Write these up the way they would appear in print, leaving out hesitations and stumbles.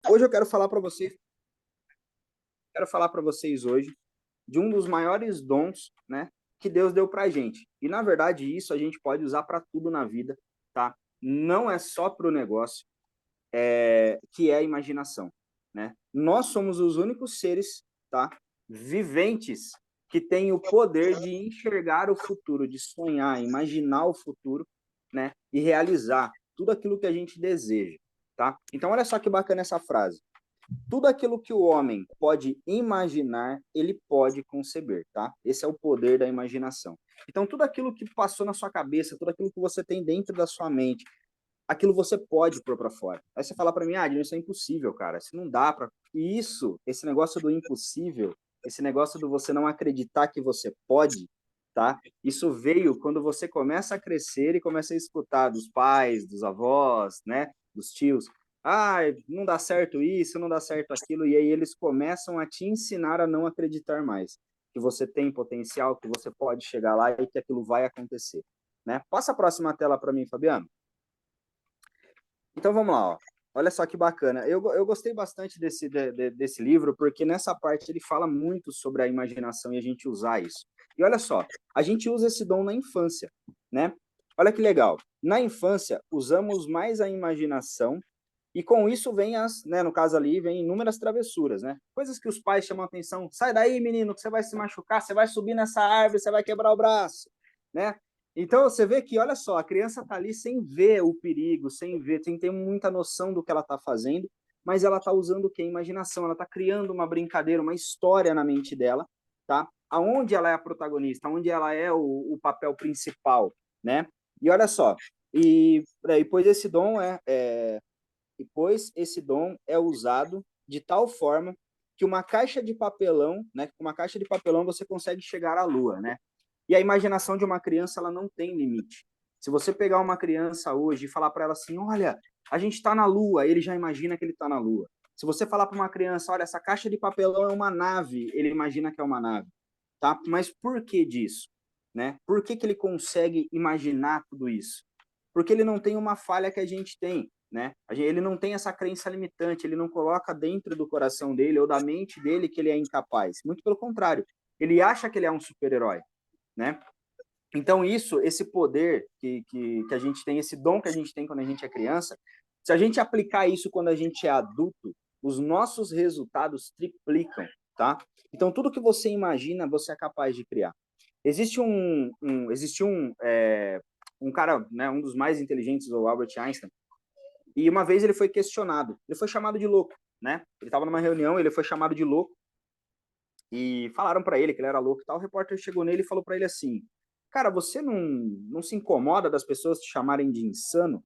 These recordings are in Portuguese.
Hoje eu quero falar para vocês hoje de um dos maiores dons, né, que Deus deu para a gente. E na verdade isso a gente pode usar para tudo na vida, tá? Não é só para o negócio, que é a imaginação, né? Nós somos os únicos seres, tá, viventes que têm o poder de enxergar o futuro, de sonhar, imaginar o futuro, né, e realizar tudo aquilo que a gente deseja, tá? Então olha só que bacana essa frase. Tudo aquilo que o homem pode imaginar, ele pode conceber, tá? Esse é o poder da imaginação. Então, tudo aquilo que passou na sua cabeça, tudo aquilo que você tem dentro da sua mente, aquilo você pode pôr para fora. Aí você fala para mim, isso é impossível, cara. Isso não dá para. Isso, esse negócio do impossível, esse negócio do você não acreditar que você pode, tá? Isso veio quando você começa a crescer e começa a escutar dos pais, dos avós, né, dos tios. Não dá certo isso, não dá certo aquilo, e aí eles começam a te ensinar a não acreditar mais, que você tem potencial, que você pode chegar lá e que aquilo vai acontecer, né? Passa a próxima tela para mim, Fabiano. Então vamos lá, ó. Olha só que bacana. Eu gostei bastante desse livro, porque nessa parte ele fala muito sobre a imaginação e a gente usar isso. E olha só, a gente usa esse dom na infância, né? Olha que legal. Na infância, usamos mais a imaginação e com isso vem né, no caso ali, vem inúmeras travessuras, né? Coisas que os pais chamam a atenção. Sai daí, menino, que você vai se machucar, você vai subir nessa árvore, você vai quebrar o braço, né? Então você vê que, olha só, a criança está ali sem ver o perigo, sem ter muita noção do que ela está fazendo, mas ela está usando o que? A imaginação, ela está criando uma brincadeira, uma história na mente dela, tá? Aonde ela é a protagonista, aonde ela é o papel principal, né? E olha só, depois esse dom é usado de tal forma que uma caixa de papelão, né? Com uma caixa de papelão você consegue chegar à Lua, né? E a imaginação de uma criança, ela não tem limite. Se você pegar uma criança hoje e falar para ela assim, olha, a gente está na Lua, ele já imagina que ele está na Lua. Se você falar para uma criança, olha, essa caixa de papelão é uma nave, ele imagina que é uma nave, tá? Mas por que disso? Né? Por que ele consegue imaginar tudo isso? Porque ele não tem uma falha que a gente tem, né? Ele não tem essa crença limitante, ele não coloca dentro do coração dele ou da mente dele que ele é incapaz. Muito pelo contrário, ele acha que ele é um super-herói, né? Então, esse poder que a gente tem, esse dom que a gente tem quando a gente é criança, se a gente aplicar isso quando a gente é adulto, os nossos resultados triplicam, tá? Então, tudo que você imagina, você é capaz de criar. Existe um cara, né, um dos mais inteligentes, o Albert Einstein, e uma vez ele foi questionado, ele foi chamado de louco, né? Ele estava numa reunião, ele foi chamado de louco, e falaram para ele que ele era louco e tal. O repórter chegou nele e falou para ele assim: cara, você não se incomoda das pessoas te chamarem de insano,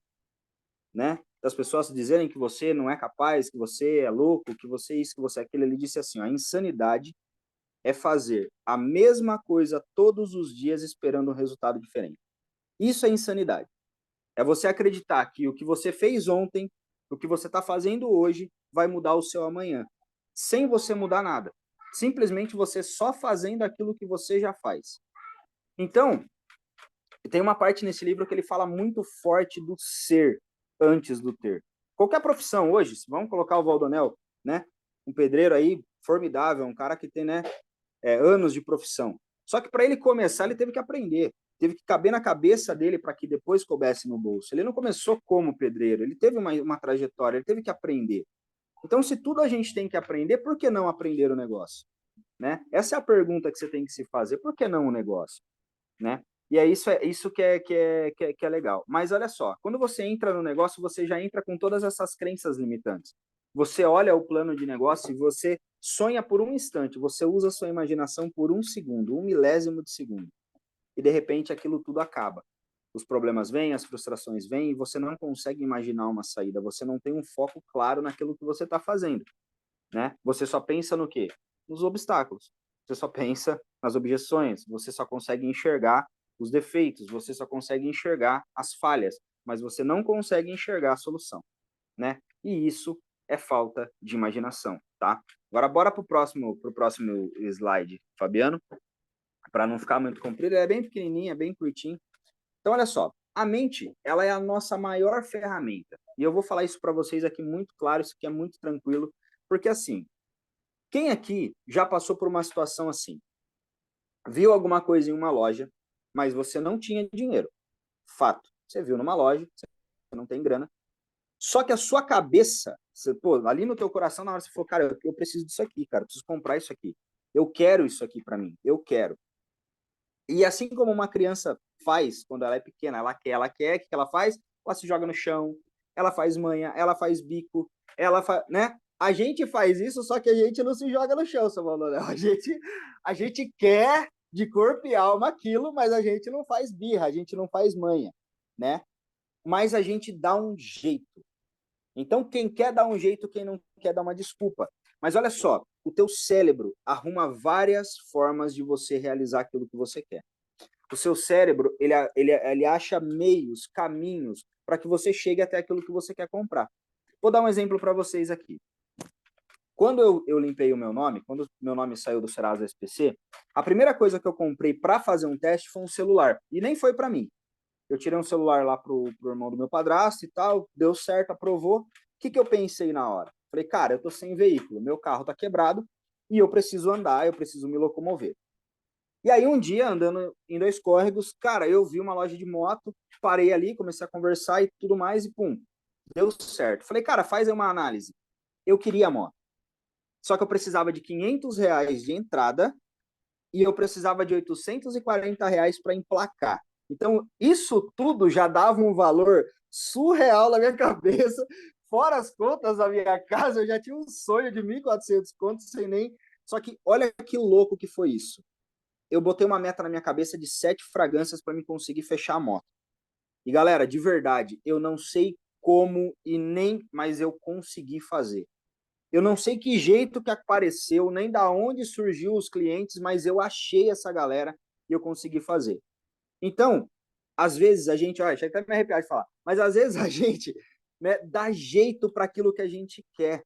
né? Das pessoas dizerem que você não é capaz, que você é louco, que você é isso, que você é aquilo. Ele disse assim: ó, a insanidade é fazer a mesma coisa todos os dias esperando um resultado diferente. Isso é insanidade. É você acreditar que o que você fez ontem, o que você está fazendo hoje, vai mudar o seu amanhã, sem você mudar nada. Simplesmente você só fazendo aquilo que você já faz. Então, tem uma parte nesse livro que ele fala muito forte do ser antes do ter. Qualquer profissão hoje, vamos colocar o Valdonel, né? Um pedreiro aí formidável, um cara que tem, né, anos de profissão. Só que para ele começar, ele teve que aprender, teve que caber na cabeça dele para que depois coubesse no bolso. Ele não começou como pedreiro, ele teve uma trajetória, ele teve que aprender. Então, se tudo a gente tem que aprender, por que não aprender o negócio? Né? Essa é a pergunta que você tem que se fazer. Por que não o negócio? Né? E é isso que é legal. Mas olha só, quando você entra no negócio, você já entra com todas essas crenças limitantes. Você olha o plano de negócio e você sonha por um instante, você usa a sua imaginação por um segundo, um milésimo de segundo. E de repente aquilo tudo acaba. Os problemas vêm, as frustrações vêm e você não consegue imaginar uma saída, você não tem um foco claro naquilo que você está fazendo, né? Você só pensa no quê? Nos obstáculos. Você só pensa nas objeções, você só consegue enxergar os defeitos, você só consegue enxergar as falhas, mas você não consegue enxergar a solução, né? E isso é falta de imaginação, tá? Agora bora pro próximo slide, Fabiano, para não ficar muito comprido, ele é bem pequenininho, é bem curtinho. Então olha só, A mente, ela é a nossa maior ferramenta. E eu vou falar isso para vocês aqui muito claro, isso aqui é muito tranquilo, porque assim, quem aqui já passou por uma situação assim? Viu alguma coisa em uma loja, mas você não tinha dinheiro. Fato. Você viu numa loja, você não tem grana. Só que a sua cabeça, você, pô, ali no teu coração, na hora você falou, cara, eu preciso disso aqui, cara, eu preciso comprar isso aqui. Eu quero isso aqui para mim, eu quero. E assim como uma criança faz quando ela é pequena, ela quer, o que ela faz? Ela se joga no chão, ela faz manha, ela faz bico, ela faz, né? A gente faz isso, só que a gente não se joga no chão, seu valor. A gente quer de corpo e alma aquilo, mas a gente não faz birra, a gente não faz manha, né? Mas a gente dá um jeito. Então, quem quer dar um jeito, quem não quer dar uma desculpa. Mas olha só, o teu cérebro arruma várias formas de você realizar aquilo que você quer. O seu cérebro, ele acha meios, caminhos, para que você chegue até aquilo que você quer comprar. Vou dar um exemplo para vocês aqui. Quando eu limpei o meu nome, quando o meu nome saiu do Serasa SPC, a primeira coisa que eu comprei para fazer um teste foi um celular. E nem foi para mim. Eu tirei um celular lá pro irmão do meu padrasto e tal, deu certo, aprovou. O que eu pensei na hora? Falei, cara, eu tô sem veículo, meu carro tá quebrado e eu preciso andar, eu preciso me locomover. E aí um dia, andando em dois córregos, cara, eu vi uma loja de moto, parei ali, comecei a conversar e tudo mais e pum, deu certo. Falei, cara, faz aí uma análise. Eu queria a moto, só que eu precisava de R$ 500 de entrada e eu precisava de R$ 840 para emplacar. Então, isso tudo já dava um valor surreal na minha cabeça. Fora as contas da minha casa, eu já tinha um sonho de 1.400 contos sem nem. Só que olha que louco que foi isso. Eu botei uma meta na minha cabeça de 7 fragrâncias para me conseguir fechar a moto. E galera, de verdade, eu não sei como e nem, mas eu consegui fazer. Eu não sei que jeito que apareceu, nem da onde surgiu os clientes, mas eu achei essa galera e eu consegui fazer. Então, às vezes a gente, olha, chega até me arrepiar de falar, mas às vezes a gente, né, dá jeito para aquilo que a gente quer.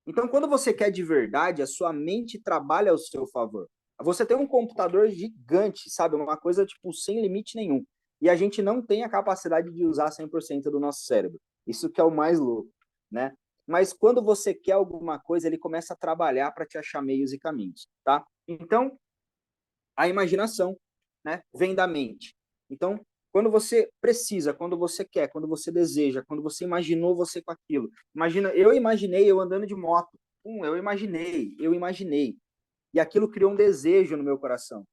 Então, quando você quer de verdade, a sua mente trabalha ao seu favor. Você tem um computador gigante, sabe? Uma coisa tipo sem limite nenhum. E a gente não tem a capacidade de usar 100% do nosso cérebro. Isso que é o mais louco, né? Mas quando você quer alguma coisa, ele começa a trabalhar para te achar meios e caminhos, tá? Então, a imaginação, né, vem da mente. Então, quando você precisa, quando você quer, quando você deseja, quando você imaginou você com aquilo. Imagina, eu imaginei eu andando de moto. Eu imaginei. E aquilo criou um desejo no meu coração.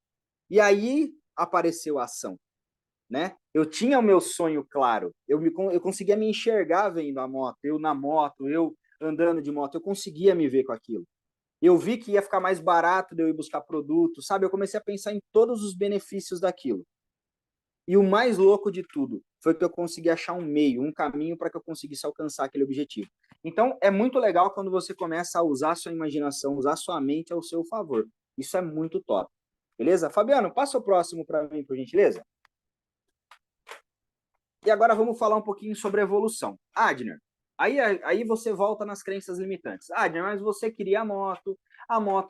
E aí apareceu a ação, né? Eu tinha o meu sonho claro. Eu conseguia me enxergar vendo a moto, eu na moto, eu andando de moto, eu conseguia me ver com aquilo. Eu vi que ia ficar mais barato de eu ir buscar produto, sabe? Eu comecei a pensar em todos os benefícios daquilo. E o mais louco de tudo foi que eu consegui achar um meio, um caminho para que eu conseguisse alcançar aquele objetivo. Então, é muito legal quando você começa a usar a sua imaginação, usar a sua mente ao seu favor. Isso é muito top. Beleza? Fabiano, passa o próximo para mim, por gentileza. E agora vamos falar um pouquinho sobre evolução. Adner, aí você volta nas crenças limitantes. Adner, mas você queria a moto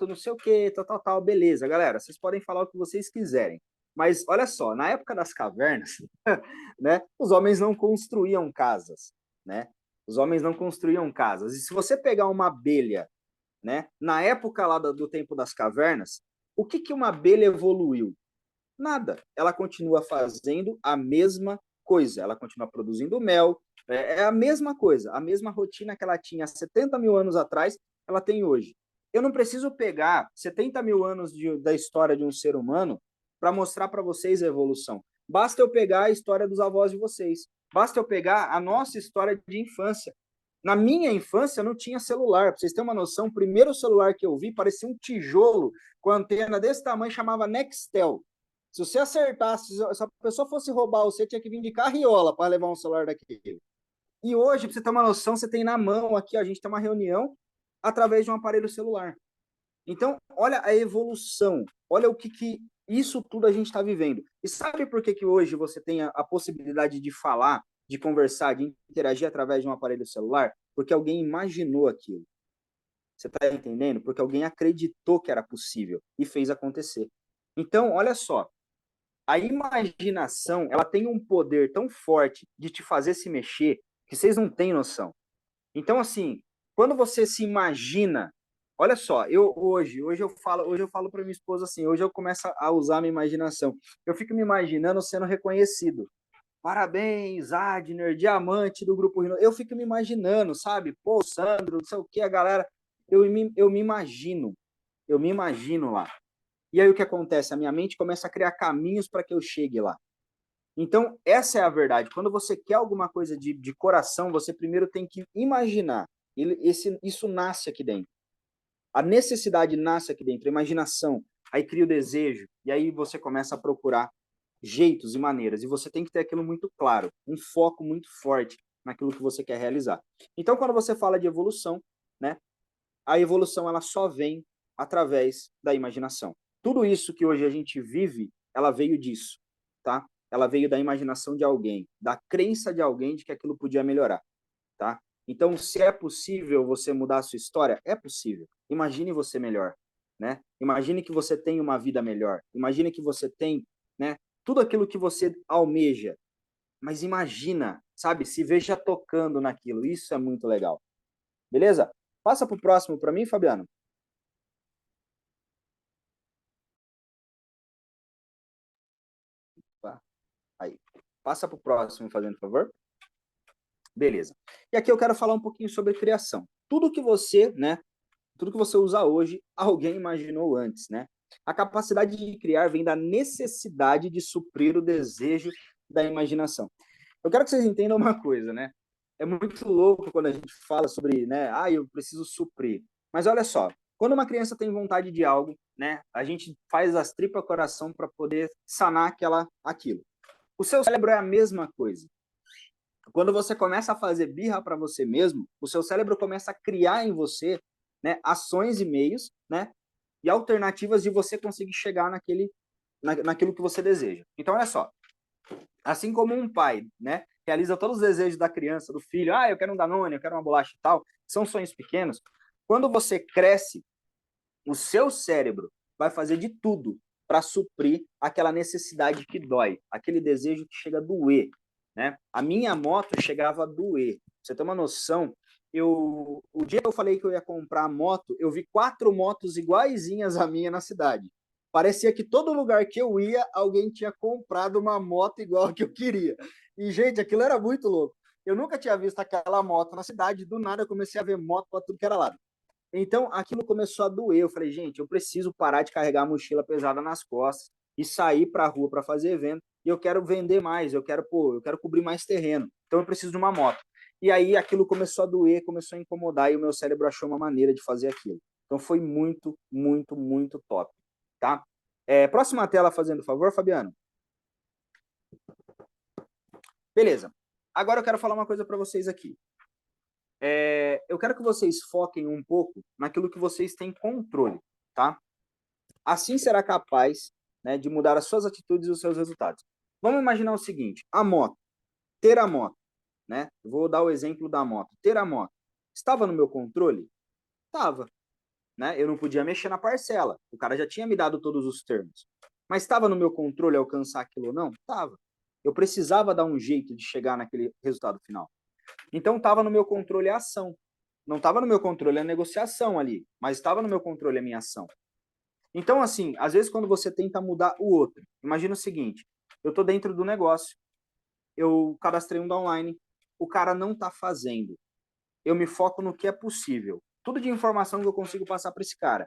não sei o que, tal, beleza, galera, vocês podem falar o que vocês quiserem. Mas olha só, na época das cavernas, né, os homens não construíam casas, né? Os homens não construíam casas. E se você pegar uma abelha, né, na época lá do tempo das cavernas, o que uma abelha evoluiu? Nada. Ela continua fazendo a mesma coisa. Ela continua produzindo mel. É a mesma coisa. A mesma rotina que ela tinha 70 mil anos atrás, ela tem hoje. Eu não preciso pegar 70 mil anos da história de um ser humano para mostrar para vocês a evolução. Basta eu pegar a história dos avós de vocês. Basta eu pegar a nossa história de infância. Na minha infância não tinha celular. Para vocês terem uma noção, o primeiro celular que eu vi parecia um tijolo com antena desse tamanho, chamava Nextel. Se você acertasse, se a pessoa fosse roubar você, tinha que vir de carriola para levar um celular daquele. E hoje, para você ter uma noção, você tem na mão aqui, a gente tem uma reunião através de um aparelho celular. Então, olha a evolução, olha o que isso tudo a gente está vivendo. E sabe por que hoje você tem a possibilidade de falar, de conversar, de interagir através de um aparelho celular? Porque alguém imaginou aquilo. Você está entendendo? Porque alguém acreditou que era possível e fez acontecer. Então, olha só, A imaginação, ela tem um poder tão forte de te fazer se mexer que vocês não têm noção. Então, assim, quando você se imagina, olha só, hoje eu falo para minha esposa assim, hoje eu começo a usar a minha imaginação. Eu fico me imaginando sendo reconhecido. Parabéns, Adner, diamante do Grupo Rino. Eu fico me imaginando, sabe? Pô, Sandro, não sei o que, a galera. Eu me imagino lá. E aí o que acontece? A minha mente começa a criar caminhos para que eu chegue lá. Então, essa é a verdade. Quando você quer alguma coisa de coração, você primeiro tem que imaginar. Isso nasce aqui dentro. A necessidade nasce aqui dentro, a imaginação. Aí cria o desejo. E aí você começa a procurar jeitos e maneiras. E você tem que ter aquilo muito claro, um foco muito forte naquilo que você quer realizar. Então, quando você fala de evolução, né, a evolução ela só vem através da imaginação. Tudo isso que hoje a gente vive, ela veio disso, tá? Ela veio da imaginação de alguém, da crença de alguém de que aquilo podia melhorar, tá? Então, se é possível você mudar a sua história, é possível. Imagine você melhor, né? Imagine que você tem uma vida melhor. Imagine que você tem, né, tudo aquilo que você almeja. Mas imagina, sabe, se veja tocando naquilo. Isso é muito legal. Beleza? Passa pro próximo para mim, Fabiano. Tá. Aí. Passa pro próximo, fazendo favor. Beleza. E aqui eu quero falar um pouquinho sobre criação. Tudo que você, né, tudo que você usa hoje, alguém imaginou antes, né? A capacidade de criar vem da necessidade de suprir o desejo da imaginação. Eu quero que vocês entendam uma coisa, né? É muito louco quando a gente fala sobre, né? Ah, eu preciso suprir. Mas olha só, quando uma criança tem vontade de algo, né? A gente faz as tripas coração para poder sanar aquilo. O seu cérebro é a mesma coisa. Quando você começa a fazer birra para você mesmo, o seu cérebro começa a criar em você, né, ações e meios, né, e alternativas de você conseguir chegar naquilo que você deseja. Então, olha só, assim como um pai, né, realiza todos os desejos da criança, do filho, eu quero um Danone, eu quero uma bolacha e tal, são sonhos pequenos. Quando você cresce, o seu cérebro vai fazer de tudo para suprir aquela necessidade que dói, aquele desejo que chega a doer, né? A minha moto chegava a doer. Pra você ter uma noção, o dia que eu falei que eu ia comprar a moto, eu vi 4 motos iguaizinhas à minha na cidade. Parecia que todo lugar que eu ia, alguém tinha comprado uma moto igual a que eu queria. E, gente, aquilo era muito louco. Eu nunca tinha visto aquela moto na cidade, do nada eu comecei a ver moto para tudo que era lado. Então, aquilo começou a doer. Eu falei, gente, eu preciso parar de carregar a mochila pesada nas costas e sair para a rua para fazer evento. E eu quero vender mais, eu quero cobrir mais terreno. Então, eu preciso de uma moto. E aí, aquilo começou a doer, começou a incomodar e o meu cérebro achou uma maneira de fazer aquilo. Então, foi muito, muito, muito top, tá? Próxima tela, fazendo favor, Fabiano. Beleza. Agora eu quero falar uma coisa para vocês aqui. Eu quero que vocês foquem um pouco naquilo que vocês têm controle, tá? Assim será capaz, né, de mudar as suas atitudes e os seus resultados. Vamos imaginar o seguinte: ter a moto, né? Vou dar o exemplo da moto. Ter a moto estava no meu controle? Estava, né? Eu não podia mexer na parcela. O cara já tinha me dado todos os termos. Mas estava no meu controle alcançar aquilo ou não? Estava. Eu precisava dar um jeito de chegar naquele resultado final. Então estava no meu controle a ação. Não estava no meu controle a negociação ali, mas estava no meu controle a minha ação. Então, assim, às vezes quando você tenta mudar o outro, imagina o seguinte: eu estou dentro do negócio, eu cadastrei um downline, o cara não está fazendo. Eu me foco no que é possível. Tudo de informação que eu consigo passar para esse cara.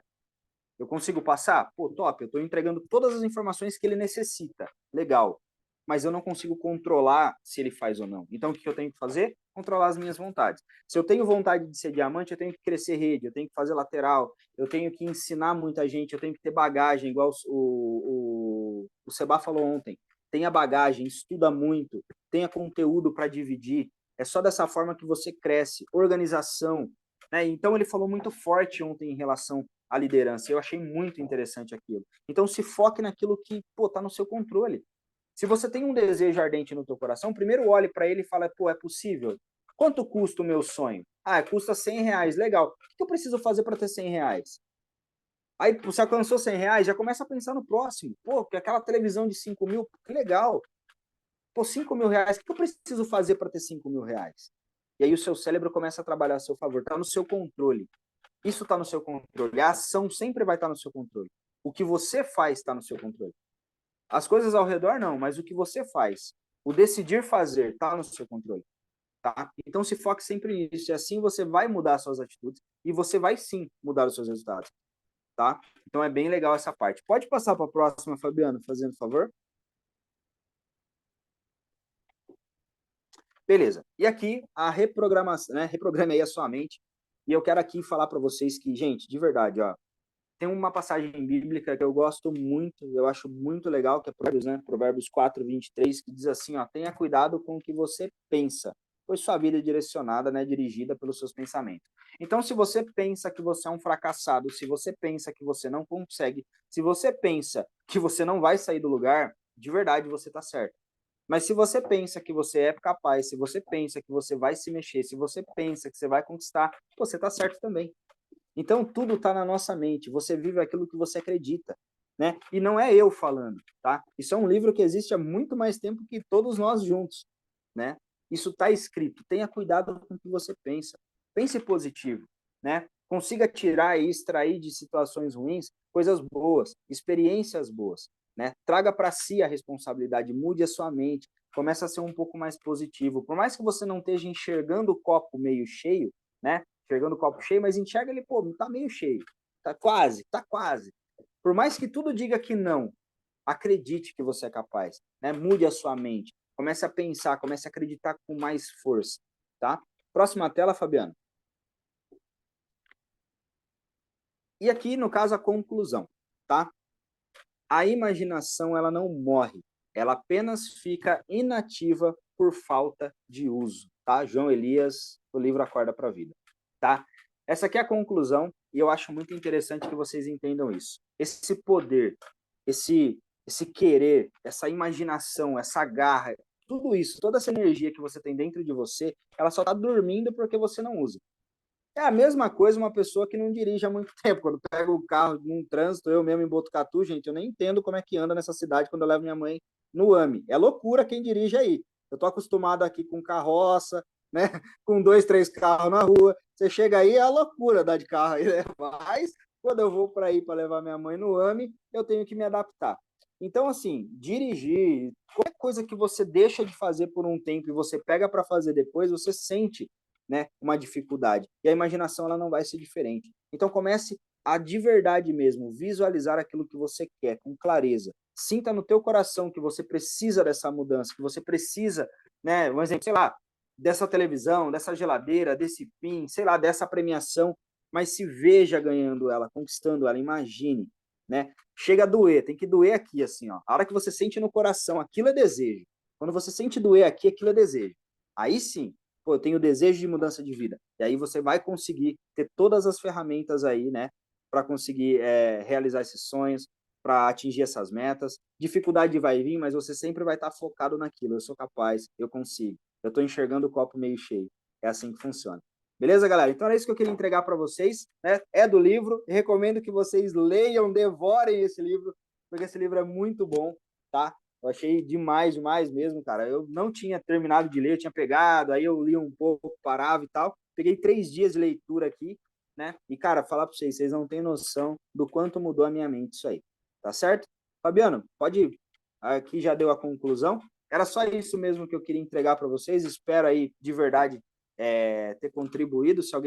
Eu consigo passar? Pô, top, eu estou entregando todas as informações que ele necessita. Legal. Mas eu não consigo controlar se ele faz ou não. Então, o que eu tenho que fazer? Controlar as minhas vontades. Se eu tenho vontade de ser diamante, eu tenho que crescer rede, eu tenho que fazer lateral, eu tenho que ensinar muita gente, eu tenho que ter bagagem, igual o Seba falou ontem. Tenha bagagem, estuda muito, tenha conteúdo para dividir. É só dessa forma que você cresce. Organização. Né? Então, ele falou muito forte ontem em relação a liderança. Eu achei muito interessante aquilo. Então, se foque naquilo que, está no seu controle. Se você tem um desejo ardente no teu coração, primeiro olhe para ele e fala, é possível? Quanto custa o meu sonho? Custa R$ 100. Legal. O que eu preciso fazer para ter R$ 100? Aí você alcançou 100 reais, já começa a pensar no próximo. Pô, que aquela televisão de 5 mil, que legal. Pô, 5 mil reais, o que eu preciso fazer para ter 5 mil reais? E aí o seu cérebro começa a trabalhar a seu favor, está no seu controle. Isso está no seu controle. A ação sempre vai estar no seu controle. O que você faz está no seu controle. As coisas ao redor não, mas o que você faz, o decidir fazer, está no seu controle. Tá? Então se foque sempre nisso, e assim você vai mudar suas atitudes e você vai sim mudar os seus resultados. Tá? Então é bem legal essa parte. Pode passar para a próxima, Fabiano, fazendo favor? Beleza. E aqui a reprogramação, né? Reprograme aí a sua mente. E eu quero aqui falar para vocês que, gente, de verdade, ó, tem uma passagem bíblica que eu gosto muito, eu acho muito legal, que é Provérbios, né? Provérbios 4:23, que diz assim, ó, tenha cuidado com o que você pensa, pois sua vida é direcionada, né, dirigida pelos seus pensamentos. Então, se você pensa que você é um fracassado, se você pensa que você não consegue, se você pensa que você não vai sair do lugar, de verdade você está certo. Mas se você pensa que você é capaz, se você pensa que você vai se mexer, se você pensa que você vai conquistar, você está certo também. Então, tudo está na nossa mente. Você vive aquilo que você acredita, né? E não é eu falando, tá? Isso é um livro que existe há muito mais tempo que todos nós juntos, né? Isso está escrito. Tenha cuidado com o que você pensa. Pense positivo, né? Consiga tirar e extrair de situações ruins coisas boas, experiências boas, né? Traga para si a responsabilidade, mude a sua mente, comece a ser um pouco mais positivo. Por mais que você não esteja enxergando o copo meio cheio, né? Enxergando o copo cheio, mas enxerga ele, pô, não tá meio cheio. Tá quase, tá quase. Por mais que tudo diga que não, acredite que você é capaz, né? Mude a sua mente. Comece a pensar, comece a acreditar com mais força, tá? Próxima tela, Fabiano. E aqui, no caso, a conclusão, tá? A imaginação, ela não morre. Ela apenas fica inativa por falta de uso, tá? João Elias, do livro Acorda para a Vida, tá? Essa aqui é a conclusão e eu acho muito interessante que vocês entendam isso. Esse poder, esse querer, essa imaginação, essa garra, tudo isso, toda essa energia que você tem dentro de você, ela só está dormindo porque você não usa. É a mesma coisa uma pessoa que não dirige há muito tempo. Quando pega o carro num trânsito, eu mesmo em Botucatu, gente, eu nem entendo como é que anda nessa cidade quando eu levo minha mãe no AME. É loucura quem dirige aí. Eu tô acostumado aqui com carroça, né? Com 2, 3 carros na rua. Você chega aí, é a loucura dar de carro aí, né? Mas quando eu vou para ir para levar minha mãe no AME, eu tenho que me adaptar. Então, assim, dirigir, qualquer coisa que você deixa de fazer por um tempo e você pega para fazer depois, você sente, né, uma dificuldade. E a imaginação ela não vai ser diferente. Então comece a de verdade mesmo visualizar aquilo que você quer com clareza. Sinta no teu coração que você precisa dessa mudança, que você precisa, né, um exemplo, sei lá, dessa televisão, dessa geladeira, desse PIN, sei lá, dessa premiação, mas se veja ganhando ela, conquistando ela, imagine, né? Chega a doer, tem que doer aqui assim, ó. A hora que você sente no coração, aquilo é desejo. Quando você sente doer aqui, aquilo é desejo. Aí sim, pô, eu tenho desejo de mudança de vida. E aí você vai conseguir ter todas as ferramentas aí, né, para conseguir realizar esses sonhos, para atingir essas metas. Dificuldade vai vir, mas você sempre vai estar focado naquilo. Eu sou capaz, eu consigo. Eu estou enxergando o copo meio cheio. É assim que funciona. Beleza, galera? Então era isso que eu queria entregar para vocês, né? É do livro. Recomendo que vocês leiam, devorem esse livro, porque esse livro é muito bom, tá? Eu achei demais, demais mesmo, cara. Eu não tinha terminado de ler, eu tinha pegado, aí eu li um pouco, parava e tal. Peguei 3 dias de leitura aqui, né? E, cara, falar para vocês, vocês não têm noção do quanto mudou a minha mente isso aí, tá certo? Fabiano, pode ir. Aqui já deu a conclusão. Era só isso mesmo que eu queria entregar para vocês. Espero aí, de verdade, ter contribuído. Se alguém